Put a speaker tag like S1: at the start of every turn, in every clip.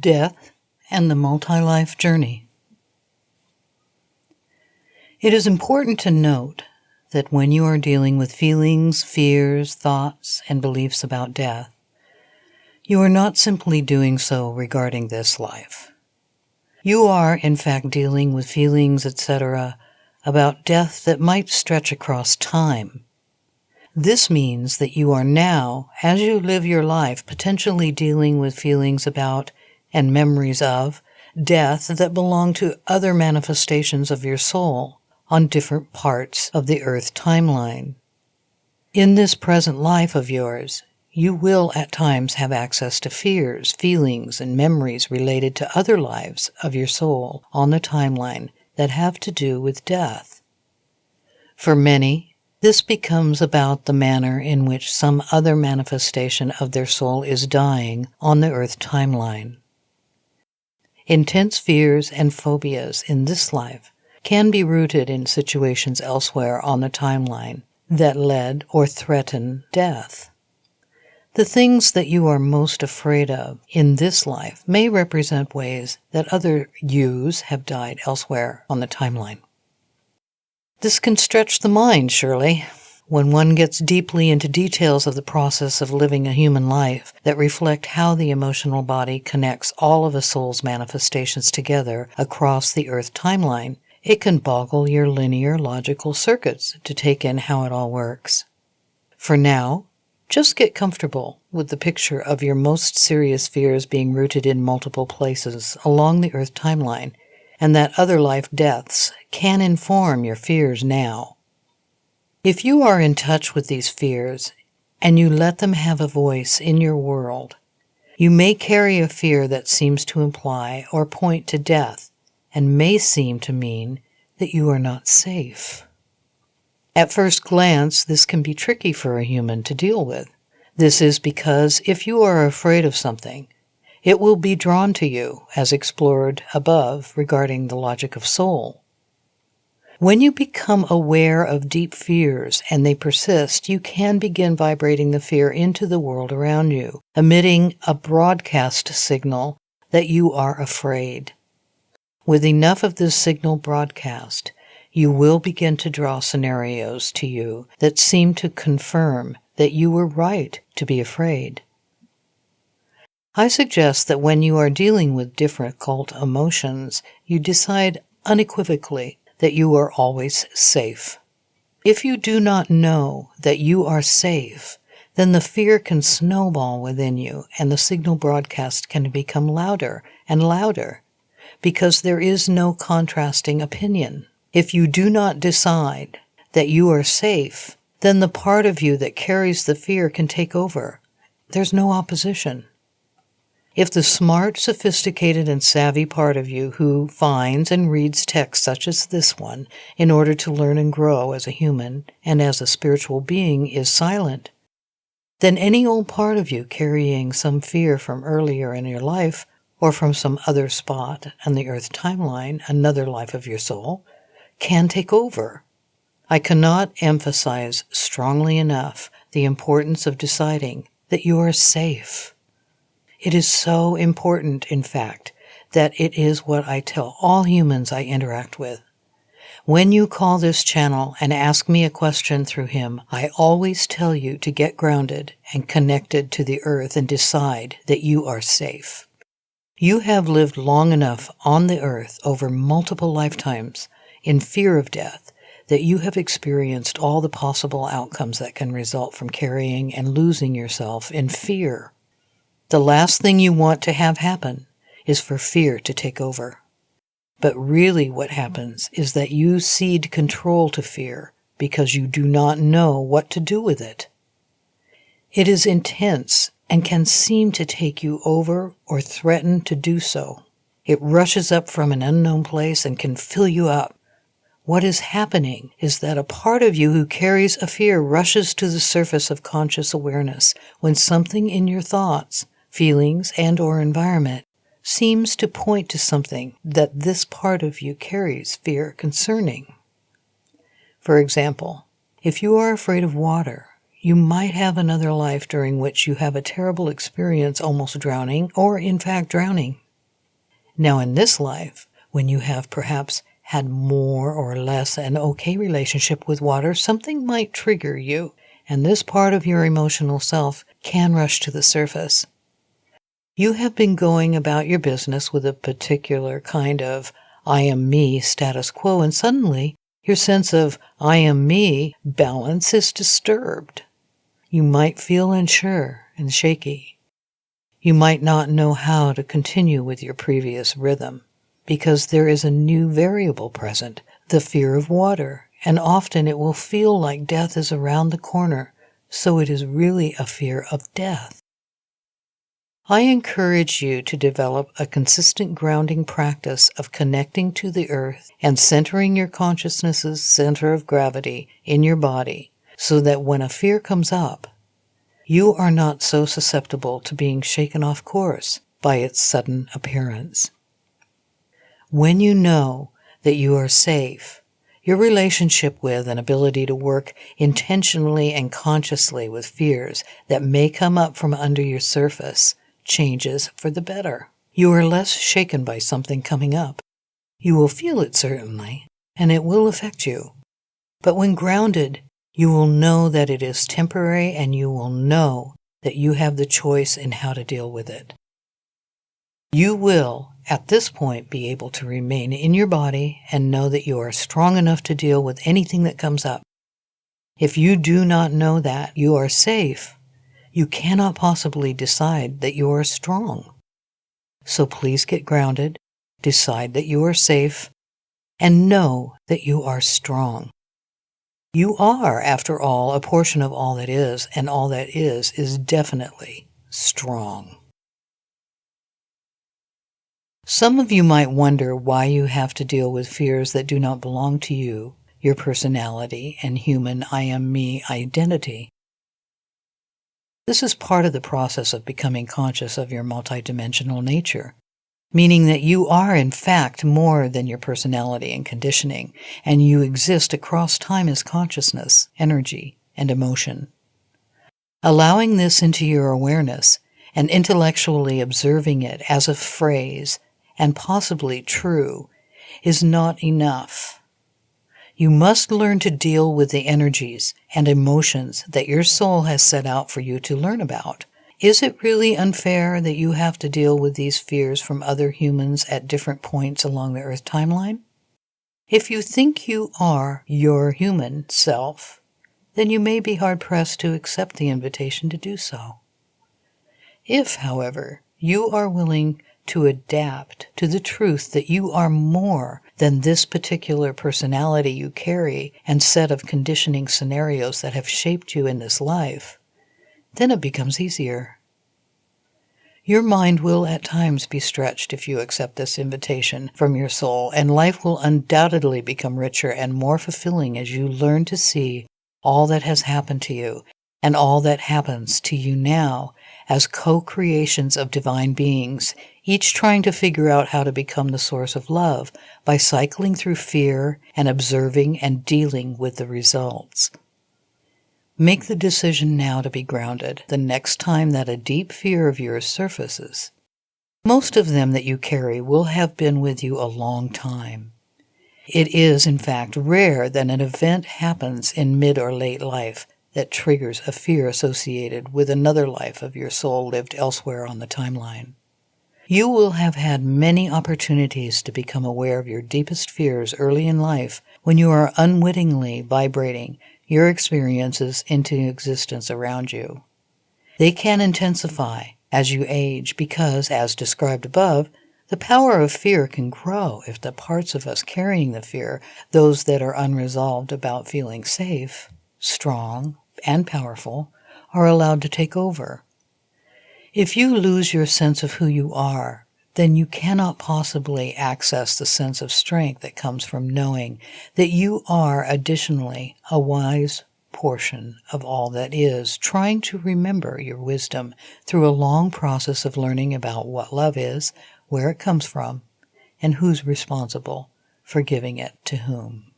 S1: Death and the Multilife Journey. It is important to note that when you are dealing with feelings, fears, thoughts, and beliefs about death, you are not simply doing so regarding this life. You are, in fact, dealing with feelings, etc., about death that might stretch across time. This means that you are now, as you live your life, potentially dealing with feelings about and memories of death that belong to other manifestations of your soul on different parts of the Earth timeline. In this present life of yours, you will at times have access to fears, feelings, and memories related to other lives of your soul on the timeline that have to do with death. For many, this becomes about the manner in which some other manifestation of their soul is dying on the Earth timeline. Intense fears and phobias in this life can be rooted in situations elsewhere on the timeline that led or threaten death. The things that you are most afraid of in this life may represent ways that other yous have died elsewhere on the timeline. This can stretch the mind, surely, when one gets deeply into details of the process of living a human life that reflect how the emotional body connects all of a soul's manifestations together across the Earth timeline. It can boggle your linear logical circuits to take in how it all works. For now, just get comfortable with the picture of your most serious fears being rooted in multiple places along the Earth timeline, and that other life deaths can inform your fears now. If you are in touch with these fears, and you let them have a voice in your world, you may carry a fear that seems to imply or point to death, and may seem to mean that you are not safe. At first glance, this can be tricky for a human to deal with. This is because if you are afraid of something, it will be drawn to you, as explored above regarding the logic of soul. When you become aware of deep fears and they persist, you can begin vibrating the fear into the world around you, emitting a broadcast signal that you are afraid. With enough of this signal broadcast, you will begin to draw scenarios to you that seem to confirm that you were right to be afraid. I suggest that when you are dealing with difficult emotions, you decide unequivocally that you are always safe. If you do not know that you are safe, then the fear can snowball within you and the signal broadcast can become louder and louder because there is no contrasting opinion. If you do not decide that you are safe, then the part of you that carries the fear can take over. There's no opposition. If the smart, sophisticated, and savvy part of you who finds and reads texts such as this one in order to learn and grow as a human and as a spiritual being is silent, then any old part of you carrying some fear from earlier in your life or from some other spot on the Earth timeline, another life of your soul, can take over. I cannot emphasize strongly enough the importance of deciding that you are safe. It is so important, in fact, that it is what I tell all humans I interact with. When you call this channel and ask me a question through him, I always tell you to get grounded and connected to the Earth and decide that you are safe. You have lived long enough on the Earth over multiple lifetimes in fear of death that you have experienced all the possible outcomes that can result from carrying and losing yourself in fear. The last thing you want to have happen is for fear to take over. But really what happens is that you cede control to fear because you do not know what to do with it. It is intense and can seem to take you over or threaten to do so. It rushes up from an unknown place and can fill you up. What is happening is that a part of you who carries a fear rushes to the surface of conscious awareness when something in your thoughts, feelings, and/or environment seems to point to something that this part of you carries fear concerning. For example, if you are afraid of water, you might have another life during which you have a terrible experience almost drowning or in fact drowning. Now in this life, when you have perhaps had more or less an okay relationship with water, something might trigger you, and this part of your emotional self can rush to the surface. You have been going about your business with a particular kind of I am me status quo, and suddenly your sense of I am me balance is disturbed. You might feel unsure and shaky. You might not know how to continue with your previous rhythm because there is a new variable present, the fear of water, and often it will feel like death is around the corner, so it is really a fear of death. I encourage you to develop a consistent grounding practice of connecting to the earth and centering your consciousness's center of gravity in your body so that when a fear comes up, you are not so susceptible to being shaken off course by its sudden appearance. When you know that you are safe, your relationship with and ability to work intentionally and consciously with fears that may come up from under your surface changes for the better. You are less shaken by something coming up. You will feel it certainly, and it will affect you. But when grounded, you will know that it is temporary, and you will know that you have the choice in how to deal with it. You will, at this point, be able to remain in your body and know that you are strong enough to deal with anything that comes up. If you do not know that you are safe, you cannot possibly decide that you are strong. So please get grounded, decide that you are safe, and know that you are strong. You are, after all, a portion of all that is, and all that is definitely strong. Some of you might wonder why you have to deal with fears that do not belong to you, your personality, and human I am me identity. This is part of the process of becoming conscious of your multidimensional nature, meaning that you are in fact more than your personality and conditioning, and you exist across time as consciousness, energy, and emotion. Allowing this into your awareness and intellectually observing it as a phrase and possibly true is not enough. You must learn to deal with the energies and emotions that your soul has set out for you to learn about. Is it really unfair that you have to deal with these fears from other humans at different points along the Earth timeline? If you think you are your human self, then you may be hard-pressed to accept the invitation to do so. If, however, you are willing to adapt to the truth that you are more than this particular personality you carry and set of conditioning scenarios that have shaped you in this life, then it becomes easier. Your mind will at times be stretched if you accept this invitation from your soul, and life will undoubtedly become richer and more fulfilling as you learn to see all that has happened to you and all that happens to you now as co-creations of divine beings, each trying to figure out how to become the source of love by cycling through fear and observing and dealing with the results. Make the decision now to be grounded the next time that a deep fear of yours surfaces. Most of them that you carry will have been with you a long time. It is, in fact, rare that an event happens in mid or late life that triggers a fear associated with another life of your soul lived elsewhere on the timeline. You will have had many opportunities to become aware of your deepest fears early in life when you are unwittingly vibrating your experiences into existence around you. They can intensify as you age because, as described above, the power of fear can grow if the parts of us carrying the fear, those that are unresolved about feeling safe, strong, and powerful, are allowed to take over. If you lose your sense of who you are, then you cannot possibly access the sense of strength that comes from knowing that you are additionally a wise portion of all that is, trying to remember your wisdom through a long process of learning about what love is, where it comes from, and who's responsible for giving it to whom.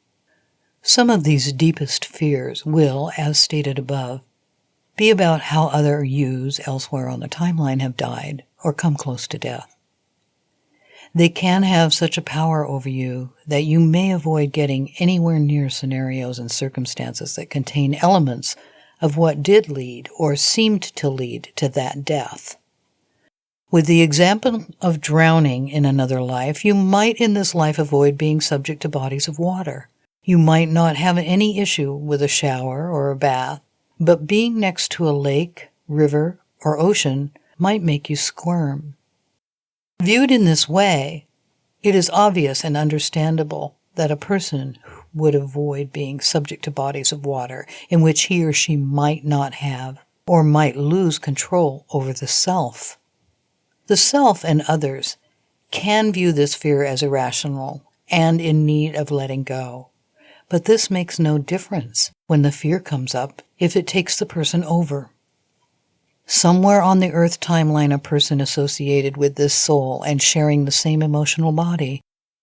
S1: Some of these deepest fears will, as stated above, be about how other yous elsewhere on the timeline have died or come close to death. They can have such a power over you that you may avoid getting anywhere near scenarios and circumstances that contain elements of what did lead or seemed to lead to that death. With the example of drowning in another life, you might in this life avoid being subject to bodies of water. You might not have any issue with a shower or a bath, but being next to a lake, river, or ocean might make you squirm. Viewed in this way, it is obvious and understandable that a person would avoid being subject to bodies of water in which he or she might not have or might lose control over the self. The self and others can view this fear as irrational and in need of letting go. But this makes no difference when the fear comes up if it takes the person over. Somewhere on the Earth timeline, a person associated with this soul and sharing the same emotional body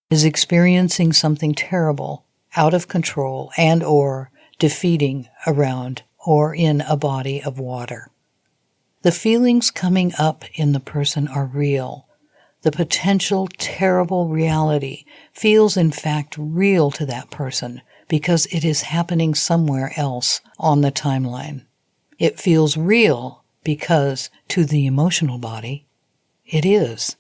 S1: is experiencing something terrible, out of control, and or defeating around or in a body of water. The feelings coming up in the person are real. The potential terrible reality feels in fact real to that person because it is happening somewhere else on the timeline. It feels real because, to the emotional body, it is.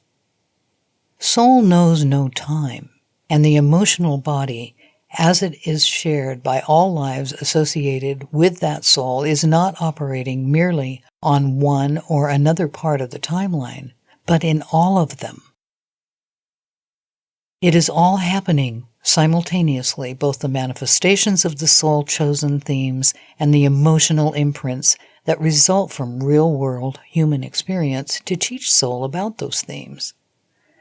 S1: Soul knows no time, and the emotional body, as it is shared by all lives associated with that soul, is not operating merely on one or another part of the timeline, but in all of them. It is all happening simultaneously, both the manifestations of the soul-chosen themes and the emotional imprints that result from real-world human experience to teach soul about those themes.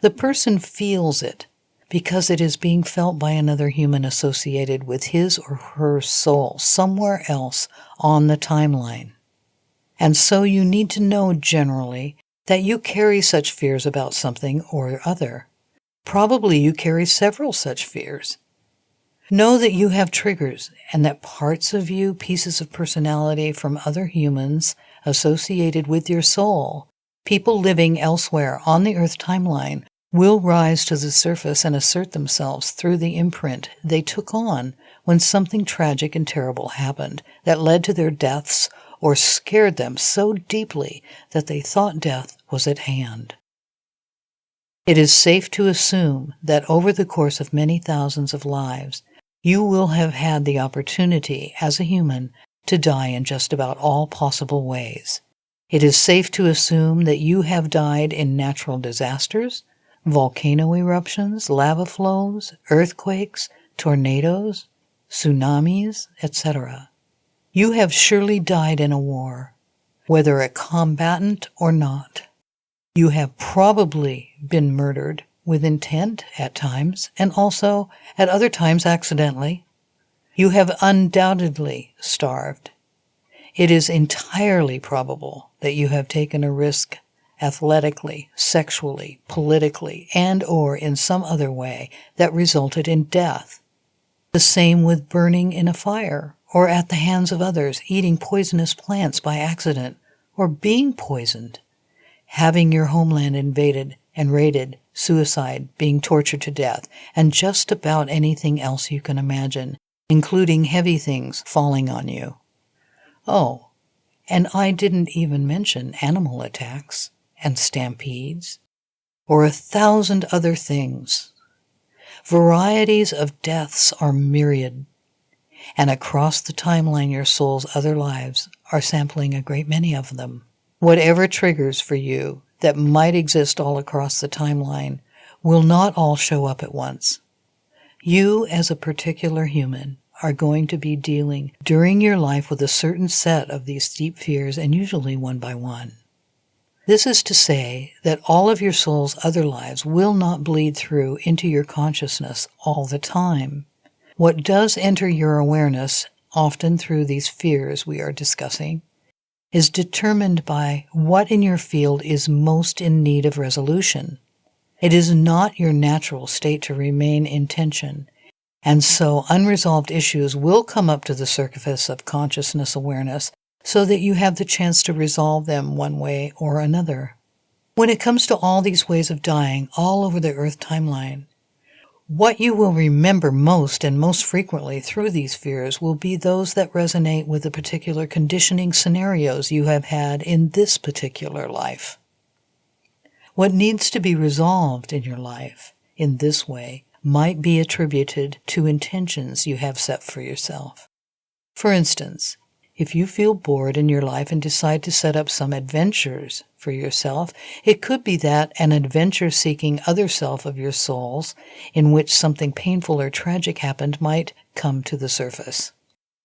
S1: The person feels it because it is being felt by another human associated with his or her soul somewhere else on the timeline. And so you need to know generally that you carry such fears about something or other. Probably you carry several such fears. Know that you have triggers and that parts of you, pieces of personality from other humans associated with your soul, people living elsewhere on the Earth timeline, will rise to the surface and assert themselves through the imprint they took on when something tragic and terrible happened that led to their deaths or scared them so deeply that they thought death was at hand. It is safe to assume that over the course of many thousands of lives, you will have had the opportunity as a human to die in just about all possible ways. It is safe to assume that you have died in natural disasters, volcano eruptions, lava flows, earthquakes, tornadoes, tsunamis, etc. You have surely died in a war, whether a combatant or not. You have probably been murdered with intent at times, and also at other times accidentally. You have undoubtedly starved. It is entirely probable that you have taken a risk athletically, sexually, politically, and or in some other way that resulted in death. The same with burning in a fire, or at the hands of others, eating poisonous plants by accident, or being poisoned, having your homeland invaded and raided, suicide, being tortured to death, and just about anything else you can imagine, including heavy things falling on you. Oh, and I didn't even mention animal attacks and stampedes, or 1,000 other things. Varieties of deaths are myriad, and across the timeline your soul's other lives are sampling a great many of them. Whatever triggers for you that might exist all across the timeline will not all show up at once. You, as a particular human, are going to be dealing during your life with a certain set of these deep fears, and usually one by one. This is to say that all of your soul's other lives will not bleed through into your consciousness all the time. What does enter your awareness, often through these fears we are discussing, is determined by what in your field is most in need of resolution. It is not your natural state to remain in tension, and so unresolved issues will come up to the surface of consciousness awareness so that you have the chance to resolve them one way or another. When it comes to all these ways of dying all over the Earth timeline, what you will remember most and most frequently through these fears will be those that resonate with the particular conditioning scenarios you have had in this particular life. What needs to be resolved in your life in this way might be attributed to intentions you have set for yourself. For instance, if you feel bored in your life and decide to set up some adventures for yourself, it could be that an adventure-seeking other self of your soul's, in which something painful or tragic happened, might come to the surface.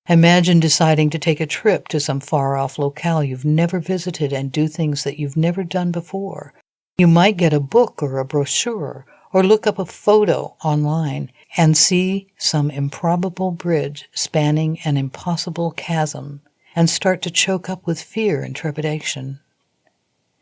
S1: Imagine deciding to take a trip to some far-off locale you've never visited and do things that you've never done before. You might get a book or a brochure, or look up a photo online and see some improbable bridge spanning an impossible chasm and start to choke up with fear and trepidation.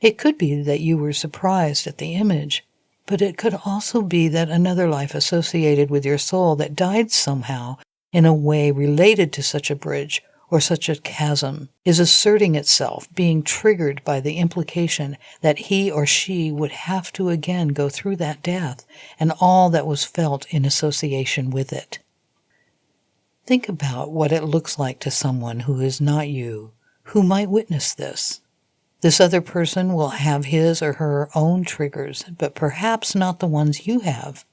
S1: It could be that you were surprised at the image, but it could also be that another life associated with your soul that died somehow in a way related to such a bridge or such a chasm is asserting itself, being triggered by the implication that he or she would have to again go through that death and all that was felt in association with it. Think about what it looks like to someone who is not you, who might witness this. This other person will have his or her own triggers, but perhaps not the ones you have.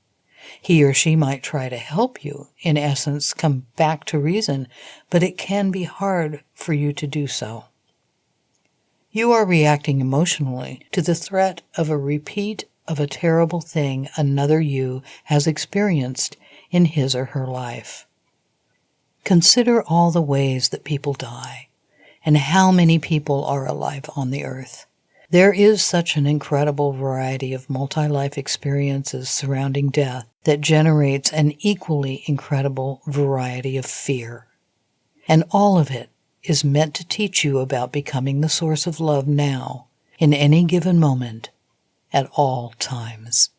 S1: He or she might try to help you, in essence, come back to reason, but it can be hard for you to do so. You are reacting emotionally to the threat of a repeat of a terrible thing another you has experienced in his or her life. Consider all the ways that people die, and how many people are alive on the earth. There is such an incredible variety of multi-life experiences surrounding death that generates an equally incredible variety of fear. And all of it is meant to teach you about becoming the source of love now, in any given moment, at all times.